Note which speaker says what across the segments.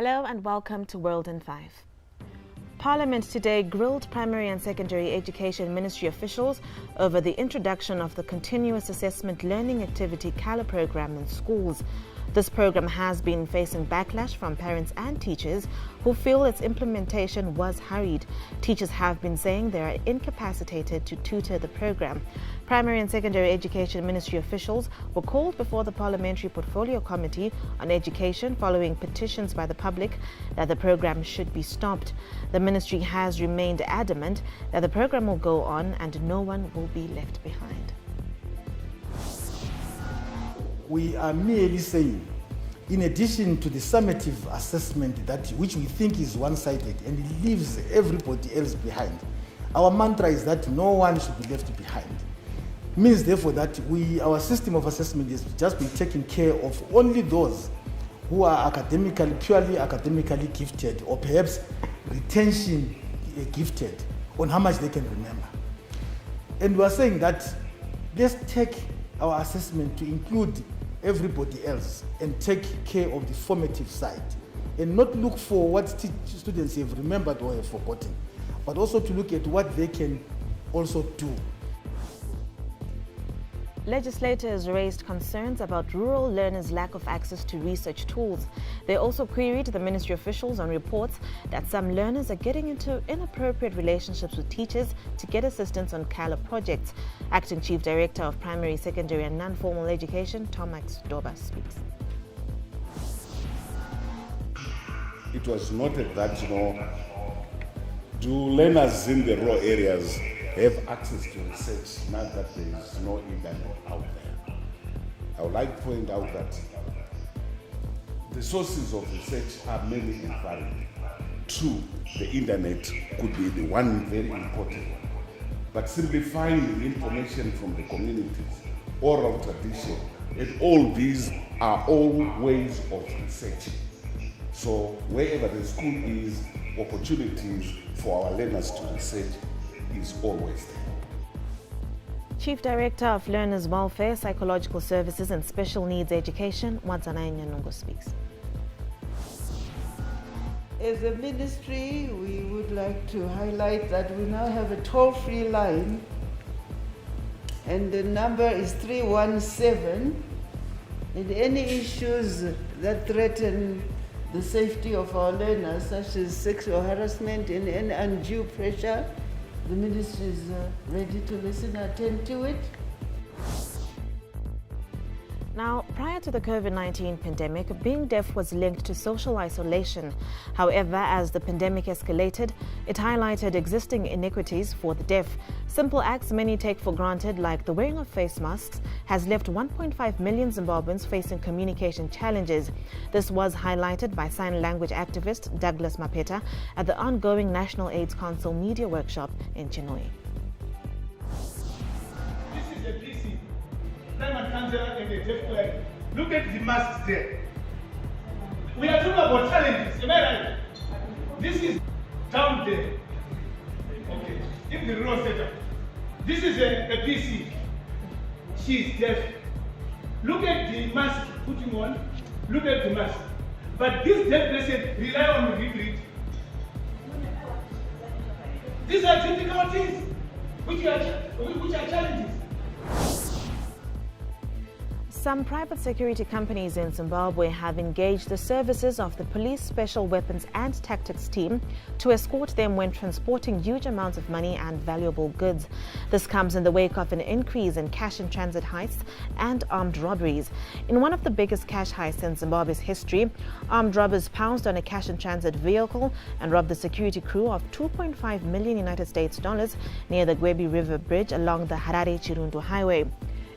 Speaker 1: Hello and welcome to World in 5. Parliament today grilled Primary and Secondary Education Ministry officials over the introduction of the Continuous Assessment Learning Activity CALA program in schools. This program has been facing backlash from parents and teachers who feel its implementation was hurried. Teachers have been saying they are incapacitated to tutor the program. Primary and Secondary Education Ministry officials were called before the Parliamentary Portfolio Committee on Education following petitions by the public that the program should be stopped. The ministry has remained adamant that the program will go on and no one will be left behind.
Speaker 2: We are merely saying, in addition to the summative assessment which we think is one-sided and it leaves everybody else behind, our mantra is that no one should be left behind. Means therefore that our system of assessment is just been taking care of only those who are purely academically gifted or perhaps retention gifted on how much they can remember. And we are saying that let's take our assessment to include everybody else and take care of the formative side and not look for what students have remembered or have forgotten, but also to look at what they can also do.
Speaker 1: Legislators raised concerns about rural learners' lack of access to research tools. They also queried the ministry officials on reports that some learners are getting into inappropriate relationships with teachers to get assistance on CALA projects. Acting Chief Director of Primary, Secondary and Non-Formal Education, Thomas Doba, speaks.
Speaker 3: It was noted that, do learners in the rural areas have access to research now that there is no internet out there? I would like to point out that the sources of research are many and varied. True, the internet could be the one very important one, but simplifying the information from the communities, oral tradition, and all these are all ways of research. So wherever the school is, opportunities for our learners to research is always there.
Speaker 1: Chief Director of Learners' Welfare, Psychological Services and Special Needs Education, Wadzana Nyanungo, speaks.
Speaker 4: As a ministry, we would like to highlight that we now have a toll-free line, and the number is 317. And any issues that threaten the safety of our learners, such as sexual harassment and undue pressure, the ministry is ready to listen and attend to it.
Speaker 1: Now, prior to the COVID-19 pandemic, being deaf was linked to social isolation. However, as the pandemic escalated, it highlighted existing inequities for the deaf. Simple acts many take for granted, like the wearing of face masks, has left 1.5 million Zimbabweans facing communication challenges. This was highlighted by sign language activist Douglas Mapeta at the ongoing National AIDS Council Media Workshop in Chinhoyi.
Speaker 5: And the deaf client. Look at the masks there. We are talking about challenges, am I right? This is down there. Okay, in the rural setup. This is a PC. She is deaf. Look at the mask putting on. Look at the mask. But this deaf person rely on read. These are difficulties which are challenges.
Speaker 1: Some private security companies in Zimbabwe have engaged the services of the Police Special Weapons and Tactics Team to escort them when transporting huge amounts of money and valuable goods. This comes in the wake of an increase in cash-in-transit heists and armed robberies. In one of the biggest cash heists in Zimbabwe's history, armed robbers pounced on a cash-in-transit vehicle and robbed the security crew of $2.5 million US near the Gwebi River Bridge along the Harare-Chirundu Highway.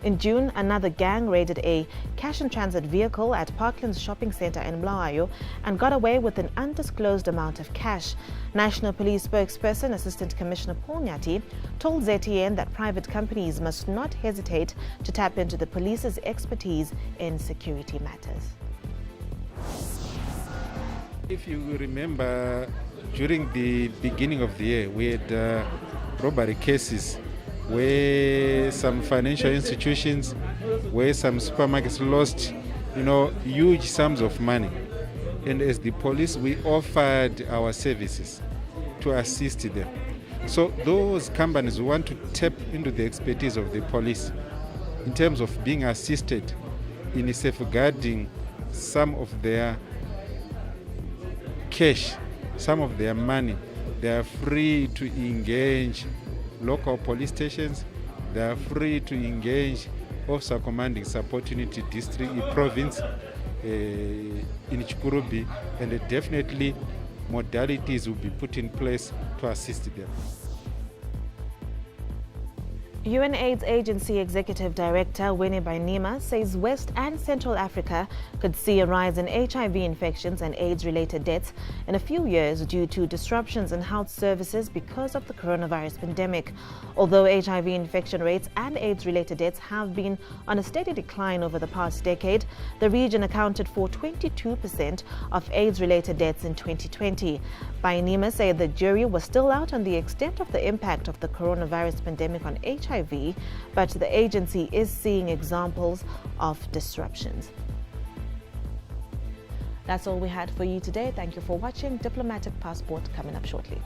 Speaker 1: In June, another gang raided a cash-in-transit vehicle at Parkland's shopping center in Bulawayo and got away with an undisclosed amount of cash. National Police spokesperson, Assistant Commissioner Paul Nyati, told Ztn that private companies must not hesitate to tap into the police's expertise in security matters.
Speaker 6: If you remember, during the beginning of the year, we had robbery cases where some financial institutions, where some supermarkets lost, huge sums of money. And as the police, we offered our services to assist them. So those companies who want to tap into the expertise of the police in terms of being assisted in safeguarding some of their cash, some of their money, they are free to engage local police stations. They are free to engage Officer Commanding Support Unit District Province in Chikurubi, and definitely modalities will be put in place to assist them.
Speaker 1: UNAIDS Agency Executive Director Winnie Bainima says West and Central Africa could see a rise in HIV infections and AIDS-related deaths in a few years due to disruptions in health services because of the coronavirus pandemic. Although HIV infection rates and AIDS-related deaths have been on a steady decline over the past decade, the region accounted for 22% of AIDS-related deaths in 2020. Bainima said the jury was still out on the extent of the impact of the coronavirus pandemic on HIV, but the agency is seeing examples of disruptions. That's all we had for you today. Thank you for watching. Diplomatic Passport coming up shortly.